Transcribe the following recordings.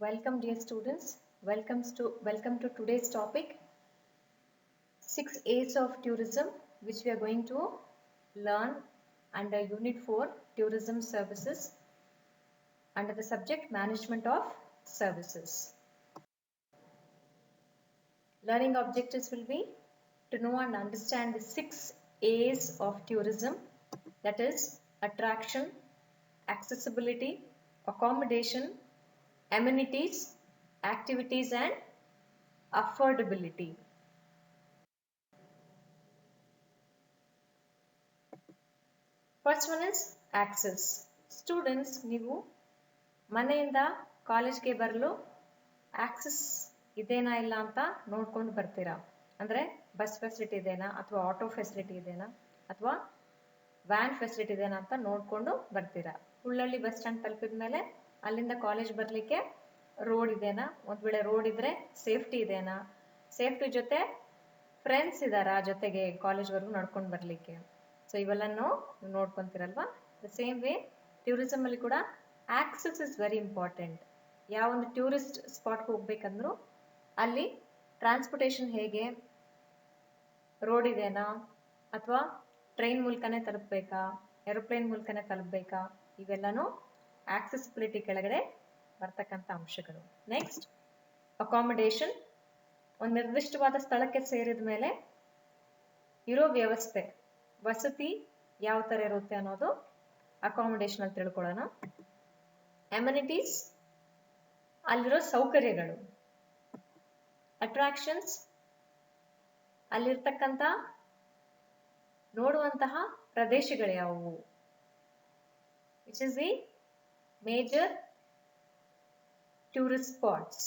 Welcome, dear students. Welcome to today's topic, 6 A's of tourism, which we are going to learn under Unit 4, Tourism Services, under the subject Management of Services. Learning objectives will be to know and understand the 6 A's of tourism, that is attraction, accessibility, accommodation, amenities, activities, and affordability. First one is access. Students, ನೀವು ಮನೆಯಿಂದ ಕಾಲೇಜ್ಗೆ ಬರಲು access ಇದೇನಾ ಇಲ್ಲ ಅಂತ ನೋಡ್ಕೊಂಡು ಬರ್ತೀರಾ. ಅಂದರೆ ಬಸ್ ಫೆಸಿಲಿಟಿ ಇದೆನಾ ಅಥವಾ ಆಟೋ ಫೆಸಿಲಿಟಿ ಇದೆನಾ ಅಥವಾ ವ್ಯಾನ್ ಫೆಸಿಲಿಟಿ ಇದೆನಾ ಅಂತ ನೋಡ್ಕೊಂಡು ಬರ್ತೀರಾ. ಹುಳ್ಳಳ್ಳಿ ಬಸ್ ಸ್ಟ್ಯಾಂಡ್ ತಲುಪಿದ ಮೇಲೆ ಅಲ್ಲಿಂದ ಕಾಲೇಜ್ ಬರಲಿಕ್ಕೆ ರೋಡ್ ಇದೆನಾ, ಒಂದು ವೇಳೆ ರೋಡ್ ಇದ್ರೆ ಸೇಫ್ಟಿ ಇದೆನಾ, ಸೇಫ್ಟಿ ಜೊತೆ ಫ್ರೆಂಡ್ಸ್ ಇದ್ದಾರಾ ಜೊತೆಗೆ ಕಾಲೇಜ್ವರೆಗೂ ನಡ್ಕೊಂಡು ಬರಲಿಕ್ಕೆ. ಸೊ ಇವೆಲ್ಲನೂ ನೋಡ್ಕೊಂತೀರಲ್ವಾ. ದ ಸೇಮ್ ವೇ ಟೂರಿಸಮ್ ಅಲ್ಲಿ ಕೂಡ ಆಕ್ಸೆಸ್ ಇಸ್ ವೆರಿ ಇಂಪಾರ್ಟೆಂಟ್. ಯಾವ ಒಂದು ಟೂರಿಸ್ಟ್ ಸ್ಪಾಟ್ಗೆ ಹೋಗ್ಬೇಕಂದ್ರೂ ಅಲ್ಲಿ ಟ್ರಾನ್ಸ್ಪೋರ್ಟೇಷನ್ ಹೇಗೆ, ರೋಡ್ ಇದೆನಾ ಅಥವಾ ಟ್ರೈನ್ ಮೂಲಕನೇ ತಲುಪಬೇಕಾ, ಏರೋಪ್ಲೇನ್ ಮೂಲಕನೇ ತಲುಪಬೇಕಾ, ಇವೆಲ್ಲನೂ ಆಕ್ಸೆಸಿಬಿಲಿಟಿ ಕೆಳಗಡೆ ಬರ್ತಕ್ಕಂಥ ಅಂಶಗಳು. Next accommodation. ಒಂದು ನಿರ್ದಿಷ್ಟವಾದ ಸ್ಥಳಕ್ಕೆ ಸೇರಿದ ಮೇಲೆ ಇರೋ ವ್ಯವಸ್ಥೆ, ವಸತಿ ಯಾವ ಥರ ಇರುತ್ತೆ ಅನ್ನೋದು ಅಕಾಮಿಡೇಷನ್ ಅಲ್ಲಿ ತಿಳ್ಕೊಳ್ಳೋಣ. ಅಮ್ಯುನಿಟೀಸ್, ಅಲ್ಲಿರೋ ಸೌಕರ್ಯಗಳು. ಅಟ್ರಾಕ್ಷನ್ಸ್, ಅಲ್ಲಿರ್ತಕ್ಕಂಥ ನೋಡುವಂತಹ ಪ್ರದೇಶಗಳು ಯಾವುವು, which is the major tourist spots.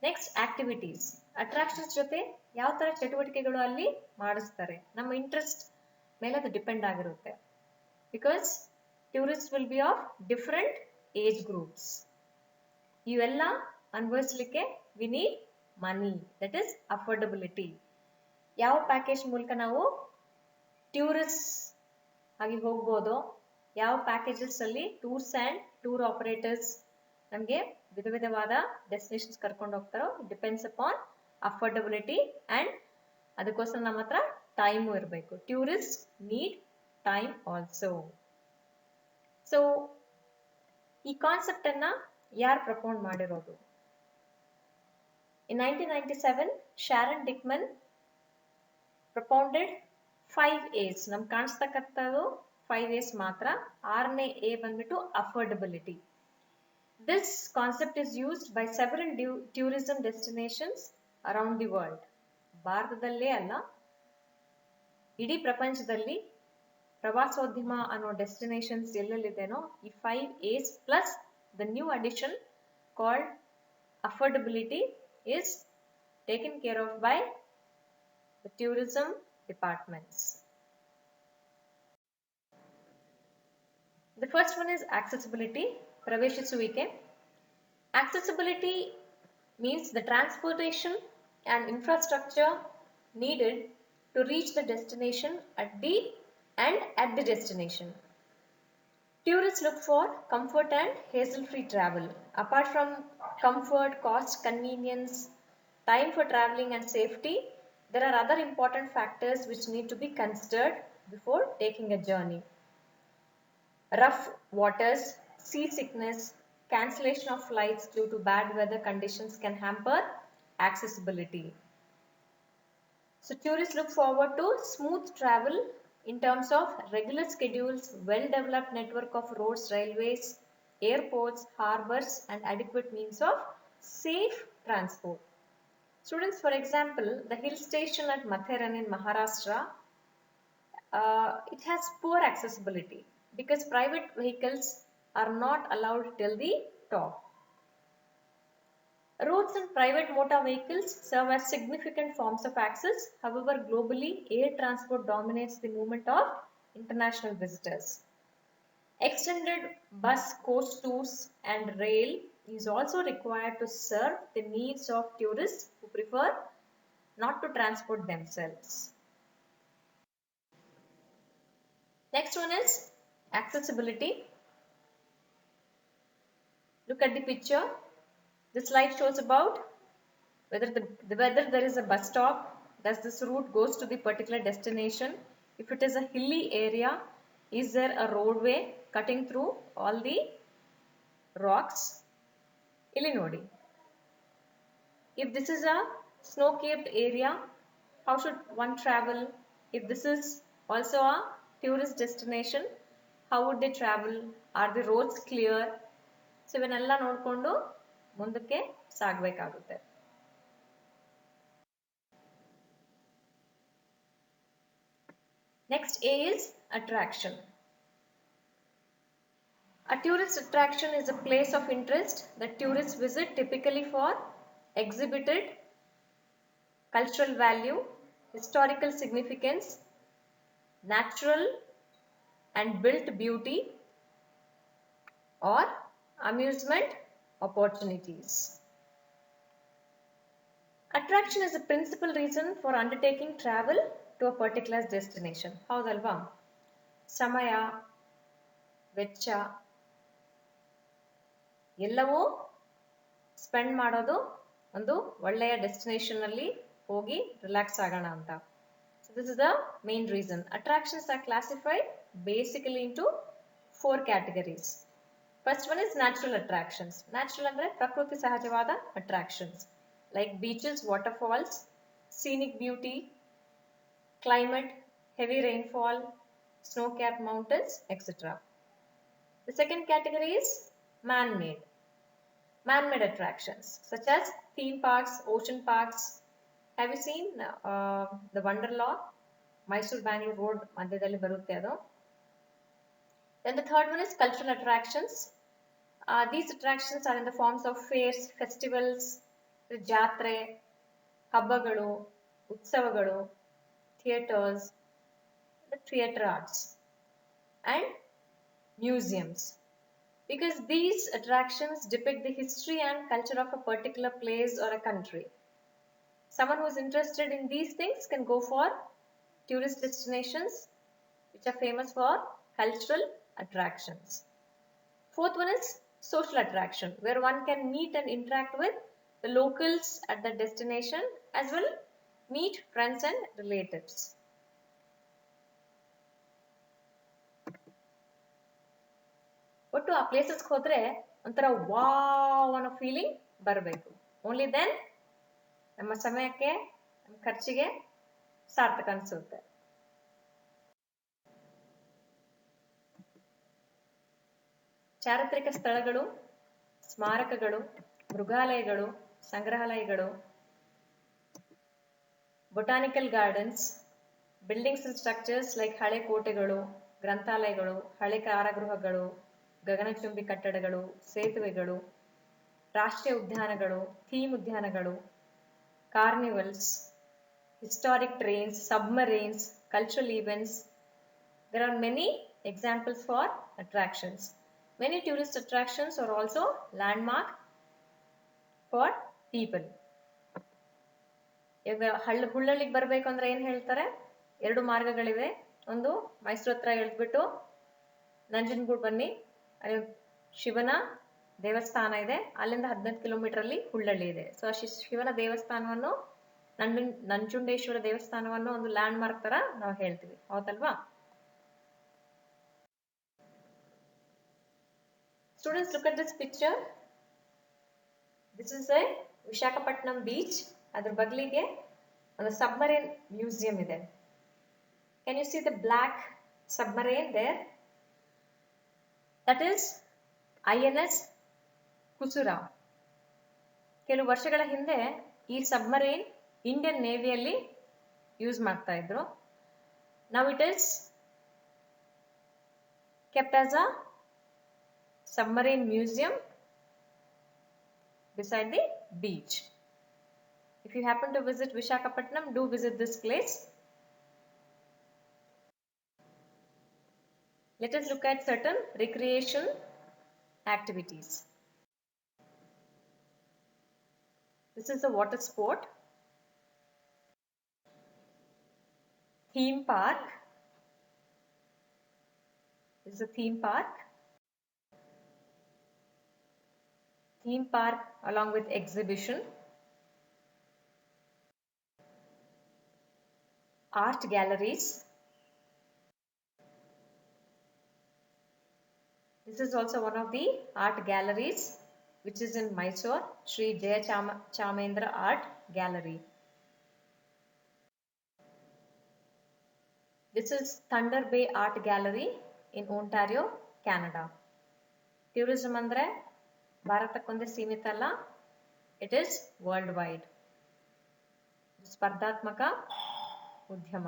Next activities. Attractions ಜೊತೆ ಯಾವ ತರ ಚಟುವಟಿಕೆಗಳು ಅಲ್ಲಿ ಮಾಡಿಸ್ತಾರೆ, ನಮ್ಮ ಇಂಟ್ರೆಸ್ಟ್ ಮೇಲೆ ಅದು ಡಿಪೆಂಡ್ ಆಗಿರುತ್ತೆ. Because tourist will be of different age groups. ಇವೆಲ್ಲ ಅನ್ವಯಿಸ್ಲಿಕ್ಕೆ we need money, that is affordability. ಯಾವ ಪ್ಯಾಕೇಜ್ ಮೂಲಕ ನಾವು ಟೂರಿಸ್ಟ್ ಆಗಿ ಹೋಗ್ಬೋದು, ಯಾವ ಪ್ಯಾಕೇಜಸ್ ಅಲ್ಲಿ ಟೂರ್ಸ್ ಆ್ಯಂಡ್ ಟೂರ್ ಆಪರೇಟರ್ಸ್ ನಮಗೆ ವಿಧ ವಿಧವಾದ ಡೆಸ್ಟಿನೇಷನ್ಸ್ ಕರ್ಕೊಂಡು ಹೋಗ್ತಾರೋ, ಡಿಪೆಂಡ್ಸ್ ಅಪಾನ್ ಅಫೋರ್ಡಬಿಲಿಟಿ ಆ್ಯಂಡ್ ಅದಕ್ಕೋಸ್ಕರ ನಮ್ಮ ಹತ್ರ ಟೈಮು ಇರಬೇಕು. Tourist need time also. So ಈ ಕಾನ್ಸೆಪ್ಟ್ ಅನ್ನ ಯಾರು ಪ್ರಪೋನ್ ಮಾಡಿರೋದು? ಇನ್ 1997 ಶಾರನ್ ಡಿಕ್ಮನ್ ಪ್ರಪೌಂಡೆಡ್ 5 A's. ನಮ್ಗೆ ಕಾಣಿಸ್ತಕ್ಕಂಥದ್ದು 5 A's ಮಾತ್ರ. 6ನೇ A ಬಂದ್ಬಿಟ್ಟು affordability. This concept is used by several tourism destinations around the world. ಭಾರತದಲ್ಲೇ ಅಲ್ಲ, ಇಡೀ ಪ್ರಪಂಚದಲ್ಲಿ ಪ್ರವಾಸೋದ್ಯಮ ಅನ್ನೋ ಡೆಸ್ಟಿನೇಷನ್ಸ್ ಎಲ್ಲೆಲ್ಲಿದೆನೋ ಈ 5 A's plus the new addition called affordability is taken care of by the tourism departments. The first one is accessibility, ಪ್ರವೇಶಿಸುವಿಕೆ. Accessibility means the transportation and infrastructure needed to reach the destination at the destination. Tourists look for comfort and hassle-free travel. Apart from comfort, cost, convenience, time for traveling and safety, there are other important factors which need to be considered before taking a journey. Rough waters, seasickness, cancellation of flights due to bad weather conditions can hamper accessibility. So tourists look forward to smooth travel in terms of regular schedules, well-developed network of roads, railways, airports, harbors, and adequate means of safe transport. Students, for example, the hill station at Matheran in Maharashtra, it has poor accessibility because private vehicles are not allowed till the top. Roads and private motor vehicles serve as significant forms of access. However, globally, air transport dominates the movement of international visitors. Extended bus, coach tours, and rail is also required to serve the needs of tourists who prefer not to transport themselves. Next one is accessibility. Look at the picture. The slide shows about whether there is a bus stop. Does this route goes to the particular destination? If it is a hilly area, is there a roadway cutting through all the rocks? ಇಲ್ಲಿ ನೋಡಿ. If this is a snow-capped area, how should one travel? If this is also a tourist destination, how would they travel? Are the roads clear? So ಇವನ್ನೆಲ್ಲ ನೋಡಿಕೊಂಡು ಮುಂದಕ್ಕೆ ಸಾಗಬೇಕಾಗುತ್ತೆ. Next A is attraction. A tourist attraction is a place of interest that tourists visit typically for exhibited cultural value, historical significance, natural and built beauty, or amusement opportunities. Attraction is a principal reason for undertaking travel to a particular destination. ಹೌದಲ್ವಾ? ಸಮಯ, ವೆಚ್ಚ ಎಲ್ಲವೂ spend ಮಾಡೋದು ಒಂದು ಒಳ್ಳೆಯ destination ಅಲ್ಲಿ ಹೋಗಿ relax ಆಗೋಣ ಅಂತ. So this is the main reason. Attractions are classified basically into 4 categories. First one is natural attractions. Natural ಅಂದ್ರೆ ಪ್ರಕೃತಿ ಸಹಜವಾದ attractions like beaches, waterfalls, scenic beauty, climate, heavy rainfall, snow-capped mountains, etc. The second category is man-made. Man-made attractions such as theme parks, ocean parks. Have you seen the Wonderlaw? Mysore Bangalore Road ಮಧ್ಯದಲ್ಲಿ ಬರುತ್ತೆ ಅದು. Then the third one is cultural attractions. These attractions are in the forms of fairs, festivals, ಜಾತ್ರೆ, ಹಬ್ಬಗಳು, ಉತ್ಸವಗಳು, theaters, the theatre arts, and museums. Because these attractions depict the history and culture of a particular place or a country. Someone who is interested in these things can go for tourist destinations which are famous for cultural attractions. Fourth one is social attraction, where one can meet and interact with the locals at the destination as well meet friends and relatives. ಒಟ್ಟು ಆ ಪ್ಲೇಸಸ್ಗೆ ಹೋದ್ರೆ ಒಂಥರ wow ಅನ್ನೋ feeling ಬರಬೇಕು. Only then ನಮ್ಮ ಸಮಯಕ್ಕೆ ನಮ್ಮ ಖರ್ಚಿಗೆ ಸಾರ್ಥಕ ಅನಿಸುತ್ತೆ. ಚಾರಿತ್ರಿಕ ಸ್ಥಳಗಳು, ಸ್ಮಾರಕಗಳು, ಮೃಗಾಲಯಗಳು, ಸಂಗ್ರಹಾಲಯಗಳು, botanical gardens, buildings and structures like ಹಳೆ ಕೋಟೆಗಳು, ಗ್ರಂಥಾಲಯಗಳು, ಹಳೆ ಕಾರಾಗೃಹಗಳು, ಗಗನಚುಂಬಿ ಕಟ್ಟಡಗಳು, ಸೇತುವೆಗಳು, ರಾಷ್ಟ್ರೀಯ ಉದ್ಯಾನಗಳು, ಥೀಮ್ ಉದ್ಯಾನಗಳು, ಕಾರ್ನಿವಲ್ಸ್, historic trains, submarines, cultural events. There are many examples for attractions. Many tourist attractions are also landmark for people. ಈಗ ಹುಳ್ಳಳ್ಳಿಗೆ ಬರಬೇಕು ಅಂದ್ರೆ ಏನು ಹೇಳ್ತಾರೆ? 2 ಮಾರ್ಗಗಳಿವೆ. ಒಂದು ಮೈಸೂರು ಹತ್ರ ಇಳಿದ್ಬಿಟ್ಟು ನಂಜನಗೂಡು ಬನ್ನಿ, ಅಲ್ಲಿ ಶಿವನ ದೇವಸ್ಥಾನ ಇದೆ, ಅಲ್ಲಿಂದ 15 ಕಿಲೋಮೀಟರ್ ಅಲ್ಲಿ ಹುಳ್ಳಳ್ಳಿ ಇದೆ. ಸೊ ಶಿವನ ದೇವಸ್ಥಾನವನ್ನು ನಂಜುಂಡೇಶ್ವರ ದೇವಸ್ಥಾನವನ್ನು ಒಂದು ಲ್ಯಾಂಡ್ ಮಾರ್ಕ್ ತರ ನಾವು ಹೇಳ್ತೀವಿ, ಹೌದಲ್ವಾ? Students, look at this picture. This is a Visakhapatnam beach. ಅದ್ರ ಬಗ್ಲಿಗೆ ಒಂದು ಸಬ್ಮರೈನ್ ಮ್ಯೂಸಿಯಂ ಇದೆ. Can you see the black submarine there? That is INS ಕುಸುರಾ. ಕೆಲವು ವರ್ಷಗಳ ಹಿಂದೆ ಈ ಸಬ್ಮರೈನ್ ಇಂಡಿಯನ್ ನೇವಿಯಲ್ಲಿ ಯೂಸ್ ಮಾಡ್ತಾ ಇದ್ರು. Now it is kept as a submarine museum beside the beach. If you happen to visit Visakhapatnam, do visit this place. Let us look at certain recreation activities. This is a water sport. Theme park. This is a theme park. theme park along with exhibition, art galleries. This is also one of the art galleries which is in Mysore, Sri Jaya Chamendra Art Gallery. This is Thunder Bay Art Gallery in Ontario, Canada. Tourism andre ಭಾರತಕ್ಕೊಂದೇ ಸೀಮಿತ ಅಲ್ಲ, it is worldwide. ಸ್ಪರ್ಧಾತ್ಮಕ ಉದ್ಯಮ.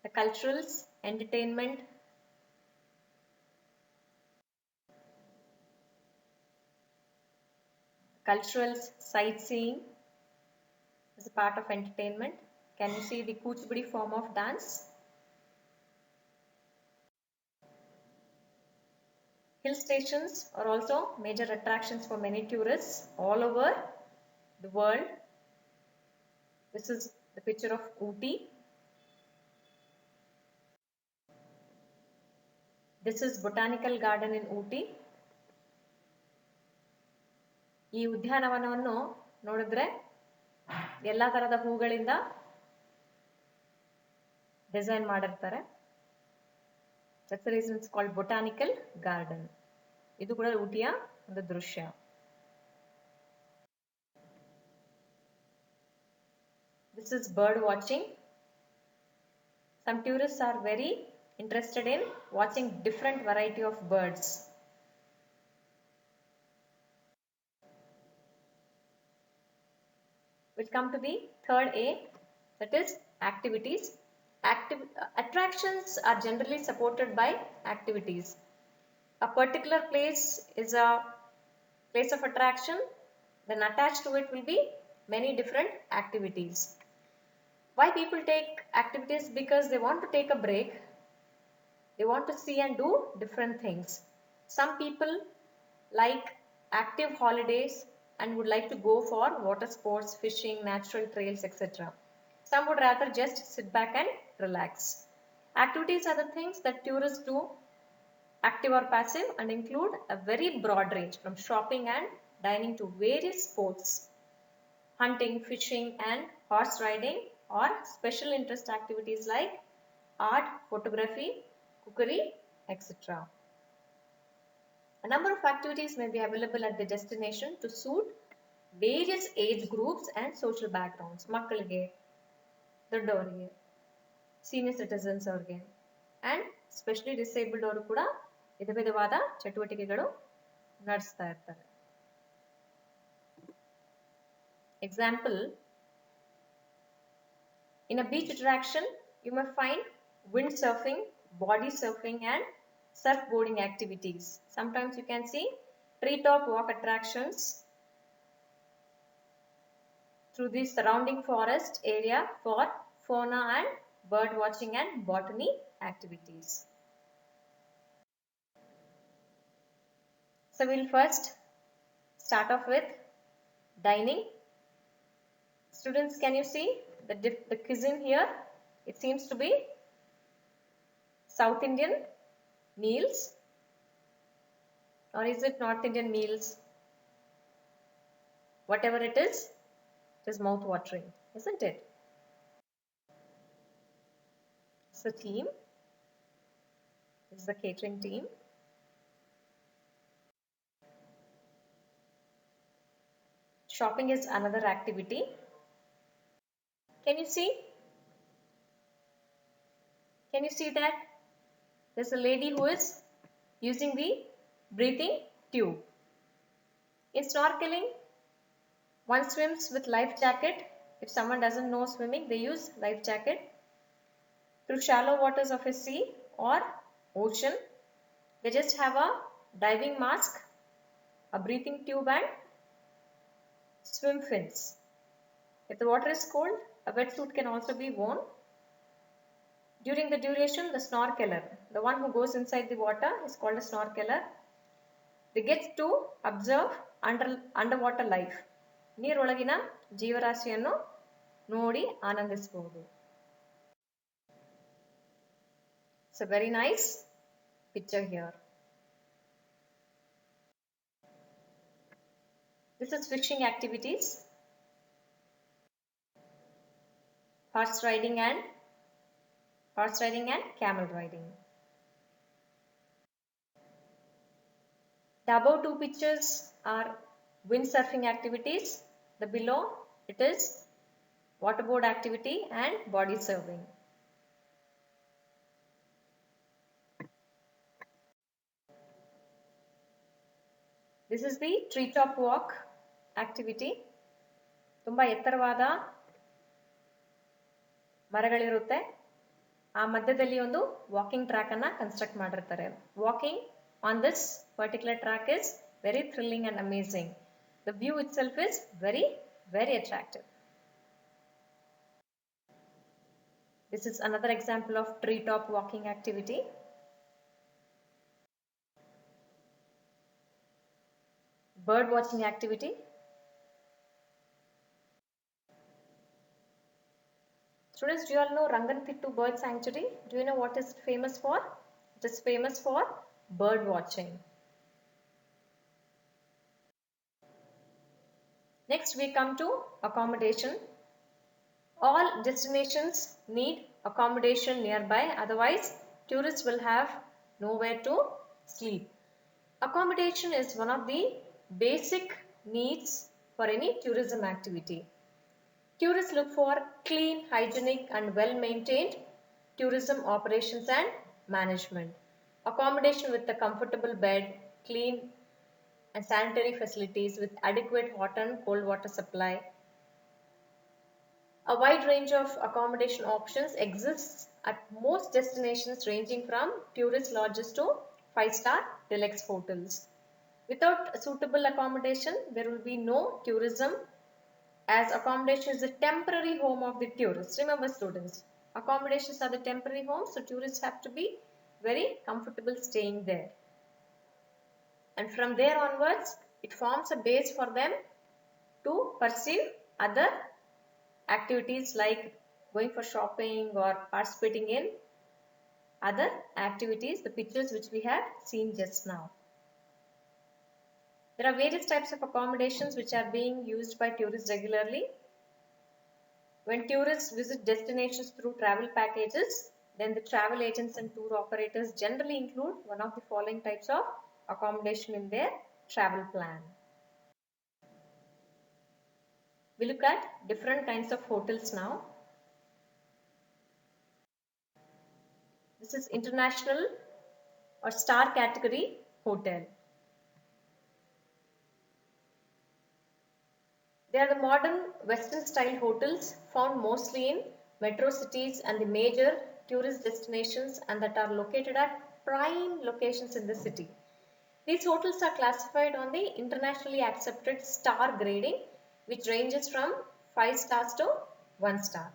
The culturals, entertainment, culturals, sightseeing is a part of entertainment. Can you see the Kuchipudi form of dance? Hill stations are also major attractions for many tourists all over the world. This is the picture of Ooty. This is Botanical Garden in Ooty. ಈ ಉದ್ಯಾನವನವನ್ನು ನೋಡಿದ್ರೆ ಎಲ್ಲ ತರದ ಹೂಗಳಿಂದ design ಮಾಡಿರ್ತಾರೆ. That's the reason it's called Botanical Garden. ಇದು ಕೂಡ ಊಟಿಯ ಒಂದು ದೃಶ್ಯ. This is bird watching. Some tourists are very interested in watching different variety of birds. We'll come to the third A, that is activities. Attractions are generally supported by activities. A particular place is a place of attraction, then attached to it will be many different activities. Why people take activities? Because they want to take a break. They want to see and do different things. Some people like active holidays and would like to go for water sports, fishing, natural trails, etc. Some would rather just sit back and relax. Activities are the things that tourists do, active or passive, and include a very broad range from shopping and dining to various sports, hunting, fishing, and horse riding, or special interest activities like art, photography, cookery, etc. A number of activities may be available at the destination to suit various age groups and social backgrounds. ಮಕ್ಕಳಿಗೆ, ದೊಡ್ಡವರಿಗೆ, senior citizens ಅವ್ರಿಗೆ, and specially disabled ಅವರು ಕೂಡ ವಿಧ ವಿಧವಾದ ಚಟುವಟಿಕೆಗಳು ನಡೆಸ್ತಾ ಇರ್ತಾರೆ. Example, in a beach attraction, you may find windsurfing, body surfing, and surfboarding activities. Sometimes you can see treetop walk attractions through the surrounding forest area for fauna and bird watching and botany activities. So we'll first start off with dining. Students, can you see the cuisine here? It seems to be South Indian meals, or is it North Indian meals? Whatever it is mouth-watering, isn't it? It's the team. This is the catering team. Shopping is another activity. Can you see? Can you see that? There's a lady who is using the breathing tube. In snorkeling, one swims with life jacket. If someone doesn't know swimming, they use life jacket. Through shallow waters of a sea or ocean, they just have a diving mask, a breathing tube, and swim fins. If the water is cold, a wetsuit can also be worn. During the duration, the snorkeler, the one who goes inside the water, is called a snorkeler. They get to observe underwater life. ನೀರೊಳಗಿನ ಜೀವರಾಶಿಯನ್ನು ನೋಡಿ ಆನಂದಿಸಬಹುದು. So very nice. picture here. This is fishing activities, horse riding and camel riding. The above two pictures are windsurfing activities. The below it is waterboard activity and body surfing. This is the treetop walk activity. ತುಂಬ ಎತ್ತರವಾದ ಮರಗಳಿರುತ್ತೆ. ಆ ಮಧ್ಯದಲ್ಲಿ ಒಂದು walking track ಅನ್ನ construct ಮಾಡಿರ್ತಾರೆ. Walking on this particular track is very thrilling and amazing. The view itself is very attractive. This is another example of treetop walking activity. Bird watching activity. Students, do you all know Ranganthittu Bird Sanctuary? Do you know what is it famous for? It is famous for bird watching. Next we come to accommodation. All destinations need accommodation nearby, otherwise tourists will have nowhere to sleep. Accommodation is one of the basic needs for any tourism activity. Tourists look for clean, hygienic and well-maintained tourism operations and management. Accommodation with a comfortable bed, clean and sanitary facilities with adequate hot and cold water supply. A wide range of accommodation options exists at most destinations ranging from tourist lodges to 5-star deluxe hotels. Without suitable accommodation, there will be no tourism, as accommodation is the temporary home of the tourists. Remember students, accommodations are the temporary homes, so tourists have to be very comfortable staying there. And from there onwards, it forms a base for them to pursue other activities like going for shopping or participating in other activities, the pictures which we have seen just now. There are various types of accommodations which are being used by tourists regularly. When tourists visit destinations through travel packages, then the travel agents and tour operators generally include one of the following types of accommodation in their travel plan. We look at different kinds of hotels now. This is international or star category hotel. They are the modern Western style hotels found mostly in metro cities and the major tourist destinations, and that are located at prime locations in the city. These hotels are classified on the internationally accepted star grading, which ranges from 5 stars to 1 star.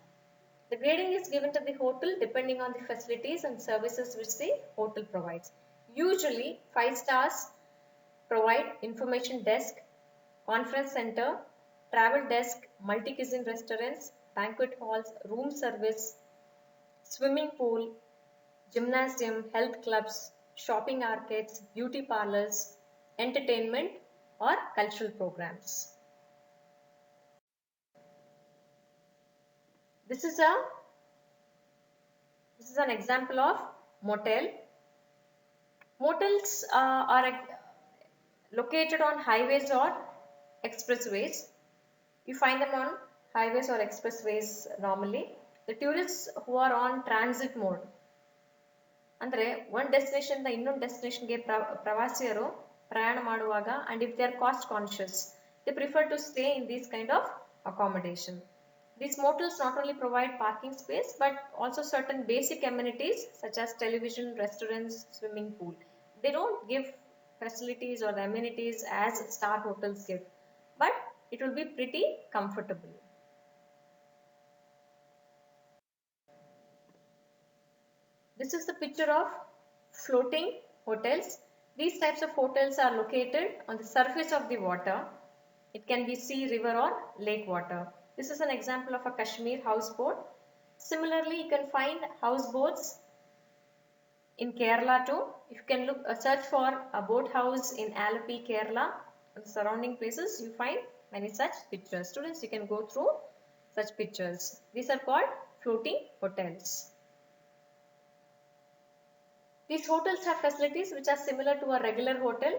The grading is given to the hotel depending on the facilities and services which the hotel provides. Usually 5 stars provide information desk, conference center, travel desk, multi-cuisine restaurants, banquet halls, room service, swimming pool, gymnasium, health clubs, shopping arcades, beauty parlors, entertainment or cultural programs. This is an example of motel. Motels are located on highways or expressways. You find them on highways or expressways normally. The tourists who are on transit mode, ಅಂದರೆ one destination ಇಂದ ಇನ್ನೊಂದು ಡೆಸ್ಟಿನೇಷನ್ಗೆ ಪ್ರವಾಸಿಯರು ಪ್ರಯಾಣ ಮಾಡುವಾಗ, and if they are cost conscious, they prefer to stay in these kind of accommodation. These motels not only provide parking space but also certain basic amenities such as television, restaurants, swimming pool. They don't give facilities or the amenities as star hotels give, but it will be pretty comfortable. This is the picture of floating hotels. These types of hotels are located on the surface of the water. It can be sea, river or lake water. This is an example of a Kashmir houseboat. Similarly, you can find houseboats In Kerala too, if you can look search for a boat house in Alapi, Kerala, and surrounding places, you find many such pictures. Students, you can go through such pictures. These are called floating hotels. These hotels have facilities which are similar to a regular hotel.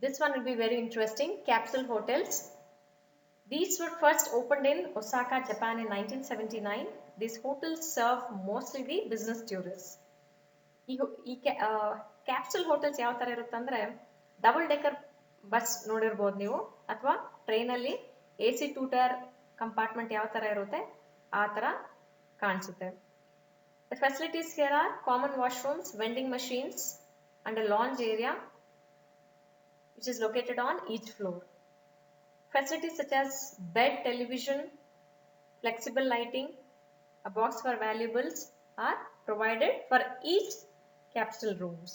This one will be very interesting. Capsule hotels. These were first opened in Osaka, Japan in 1979. These hotels serve mostly the business tourists. ಈ capsule hotels ಯಾವ ಥರ ಇರುತ್ತೆ ಅಂದರೆ double decker bus ನೋಡಿರ್ಬೋದು ನೀವು, ಅಥವಾ ಟ್ರೈನಲ್ಲಿ AC 2 tyre compartment ಯಾವ ಥರ ಇರುತ್ತೆ ಆ ಥರ ಕಾಣಿಸುತ್ತೆ. The facilities here are common washrooms, vending machines, and a lounge area which is located on each floor. Facilities such as bed, television, flexible lighting, a box for valuables are provided for each capsule rooms.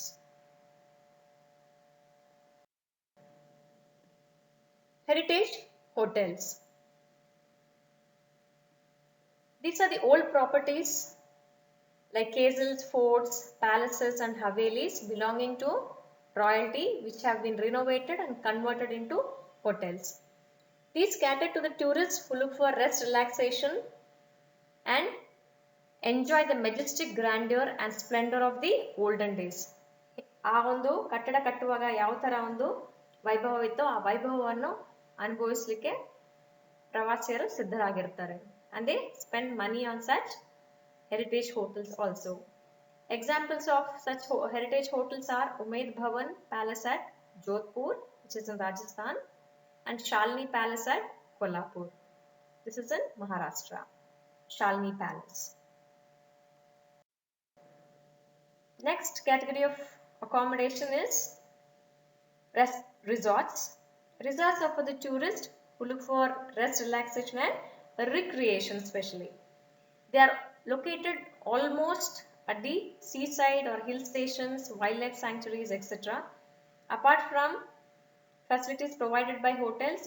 Heritage hotels. These are the old properties like castles, forts, palaces and havelis belonging to royalty which have been renovated and converted into hotels. These cater to the tourists who look for rest, relaxation and enjoy the majestic grandeur and splendor of the olden days. ಆ ಒಂದು ಕಟ್ಟಡ ಕಟ್ಟುವಾಗ ಯಾವ ಥರ ಒಂದು ವೈಭವವಿತ್ತೋ ಆ ವೈಭವವನ್ನು ಅನುಭವಿಸಲಿಕ್ಕೆ ಪ್ರವಾಸಿಗರು ಸಿದ್ಧರಾಗಿರ್ತಾರೆ. And they spend money on such heritage hotels also. Examples of such heritage hotels are Umaid Bhawan Palace at Jodhpur, which is in Rajasthan, and Shalini Palace at Kolhapur. This is in Maharashtra. Shalini Palace. Next category of accommodation is resorts. Resorts are for the tourists who look for rest, relaxation and recreation especially. They are located almost at the seaside or hill stations, wildlife sanctuaries, etc. Apart from facilities provided by hotels,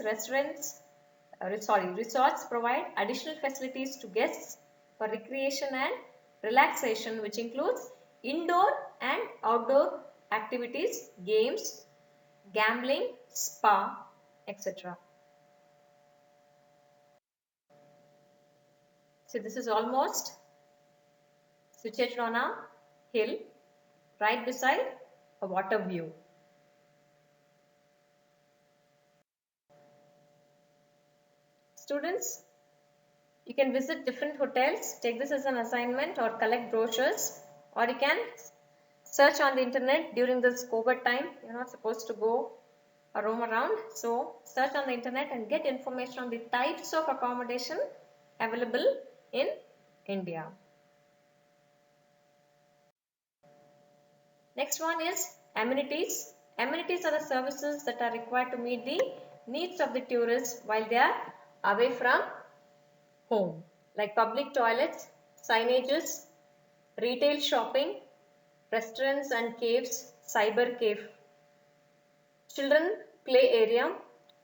resorts provide additional facilities to guests for recreation and relaxation, which includes indoor and outdoor activities, games, gambling, spa, etc. So this is almost situated on a hill right beside a water view. Students, you can visit different hotels, take this as an assignment or collect brochures, or you can search on the internet during this COVID time. You're not supposed to go or roam around. So search on the internet and get information on the types of accommodation available in India. Next one is amenities. Amenities are the services that are required to meet the needs of the tourists while they are away from home, like public toilets, signages, retail shopping, restaurants and caves, cyber cave, children play area,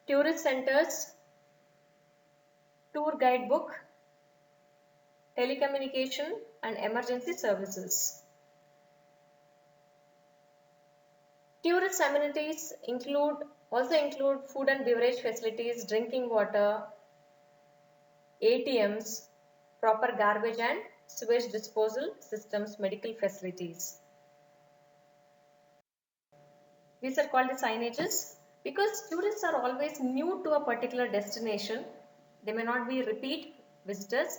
tourist centers, tour guide book, telecommunication and emergency services. Tourist amenities also include food and beverage facilities, drinking water, ATMs, proper garbage and sewage disposal systems, medical facilities. These are called the signages because tourists are always new to a particular destination. They may not be repeat visitors.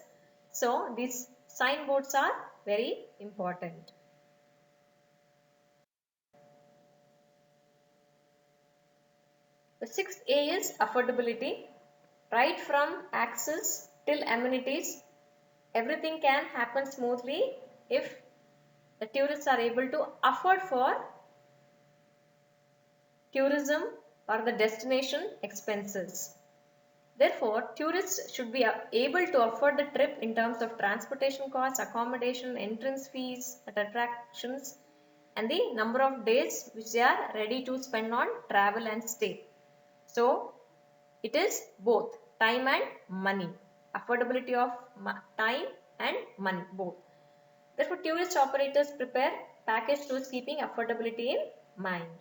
So these signboards are very important. The sixth A is affordability. Right from access till amenities, everything can happen smoothly if the tourists are able to afford for tourism or the destination expenses. Therefore, tourists should be able to afford the trip in terms of transportation costs, accommodation, entrance fees at attractions, and the number of days which they are ready to spend on travel and stay. So, it is both time and money. Affordability of time and money, both. Therefore, tourist operators prepare package tours keeping affordability in mind.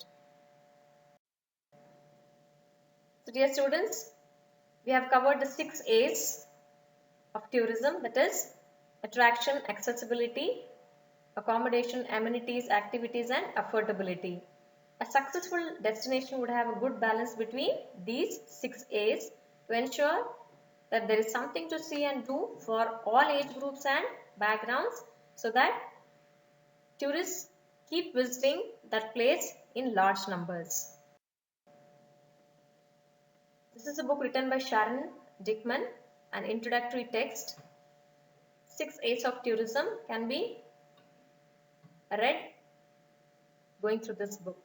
So, dear students, we have covered the 6 A's of tourism, that is attraction, accessibility, accommodation, amenities, activities, and affordability. A successful destination would have a good balance between these 6 A's to ensure that there is something to see and do for all age groups and backgrounds, so that tourists keep visiting that place in large numbers. This is a book written by Sharon Dickman, an introductory text. 6 A's of tourism can be read going through this book.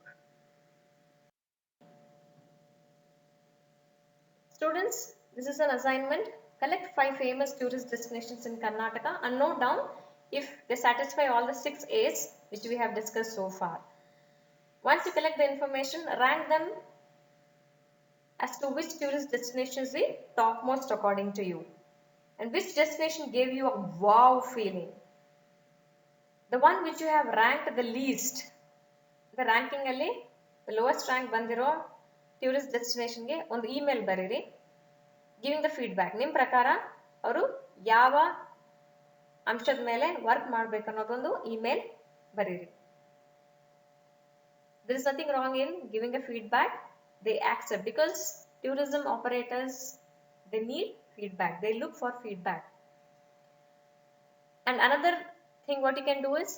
Students, this is an assignment. Collect 5 famous tourist destinations in Karnataka and note down if they satisfy all the 6 A's which we have discussed so far. Once you collect the information, rank them as to which tourist destination is the topmost according to you, and which destination gave you a wow feeling. The one which you have ranked the least, the ranking alli the lowest rank bandiro tourist destination ge ಒಂದು email ಬರೀರಿ giving the feedback. ನಿಮ್ಮ ಪ್ರಕಾರ ಅವರು ಯಾವ ಅಂಶದ ಮೇಲೆ work ಮಾಡಬೇಕು ಅನ್ನೋದೊಂದು ಇಮೇಲ್ ಬರೀರಿ. There is nothing wrong in giving a feedback. They accept, because tourism operators, they need feedback. They look for feedback. And another thing what you can do is,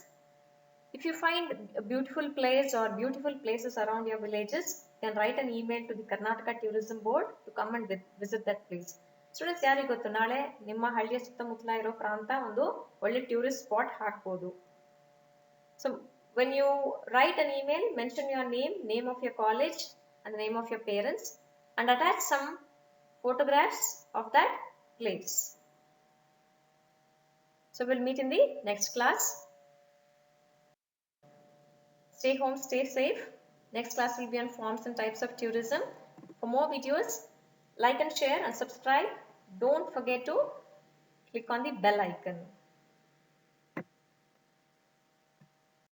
if you find a beautiful place or beautiful places around your villages, you can write an email to the Karnataka Tourism Board to come and visit that place. Students, ಯಾರಿಗೆ ಗೊತ್ತು ನಾಳೆ ನಿಮ್ಮ ಹಳ್ಳಿಯ ಸುತ್ತಮುತ್ತಲ ಇರೋ ಪ್ರಾಂತ ಒಂದು ಒಳ್ಳೆ tourist spot ಹಾಕಬಹುದು. So when you write an email, mention your name of your college and the name of your parents, and attach some photographs of that place. So we'll meet in the next class. Stay home, stay safe. Next class will be on forms and types of tourism. For more videos, like and share and subscribe. Don't forget to click on the bell icon.